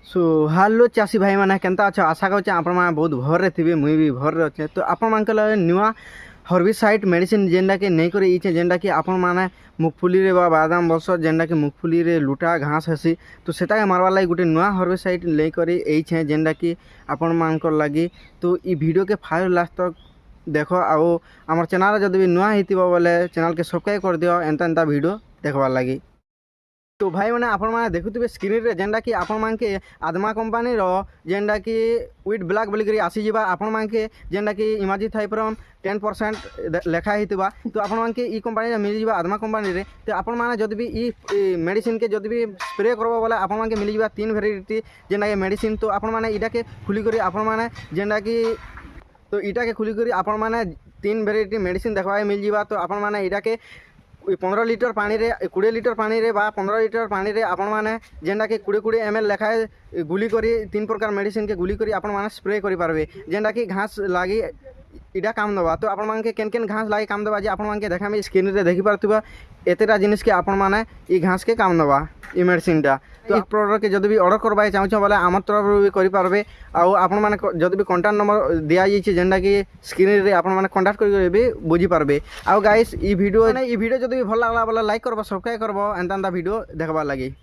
So hello चाषी भाई मैंने केनता अच्छा आशा कर आपण मैंने बहुत भर थे मुई भी भर अच्छे तो आपण मान नुआ हर्बिसाइड मेडिसिन जेनटा कि नहीं कर जेनटा कि आपण मैंने मुगफुली रे बा बादाम बस जेनटा कि मुगफुली रे लुटा घास हेसी तो सेटा मारवार लगी गोटे नुआ हर्बिसाइड लेकर जेनटा कि आपण मान लगी तो ये वीडियो के फायर लास्ट तक देख आउ आम चैनल जब भी नुआ होती बोले चैनल के सब्सक्राइब कर दियो एंता एंता वीडियो देखवार लगी। तो भाई मैंने आपण मैंने देखुवे स्क्रीन रे जेनटा कि आपण मान के आदमा कंपानी रो जेनटा कि विथ ब्लैक बोलिक आसीजा आपण मान के जेनटा कि इमाजी थाइप्रम 10% लेखा होता तो आपण मान के कंपानी मिल जावा आदमा कंपानी रे तो आपण मैंने जब भी मेडिसिन के जब भी स्प्रे करबो बोले आपण मान के मिल जावा 3 वेराइटी जेनटा कि मेडिसिन तो आपण मैंने इटा के खुली करी आपण मैंने जेनटा कि तो इटा के खुली करी आपण मैंने 3 वेराइटी मेडिसिन देखवा मिल जावा तो आपण मैंने इटा के 15 लिटर पानी रे 20 लिटर पानी रे बा 15 लिटर पानी रे आपण माने जेनटा कि 20 ml लेखाए गुली करी 3 प्रकार मेडिसिन के गुली करी आपण माने स्प्रे करि पारबे जेनटा कि घास लागी इटा काम दबा तो आपण मान के केन केन घास लागी काम दबा जे आपण मान के देखा में स्क्रीन रे देखि पारथुबा एतेटा जिनिस के आपण माने ई घास के काम दबा ई मेडिसिन टा तो ई प्रोडक्ट के जब भी ऑर्डर करबा चाहू बोले आम तरफ भी करि पारबे आउ आपण माने जब भी कांटेक्ट नंबर दिया जाइए जेनटा कि स्क्रीन रे आपण माने कांटेक्ट कर भी बुझी पारबे। आउ गाइस ई वीडियो जब भी भल लागला बोले लाइक करबो सब्सक्राइब करबो एंता वीडियो देखबार लगी।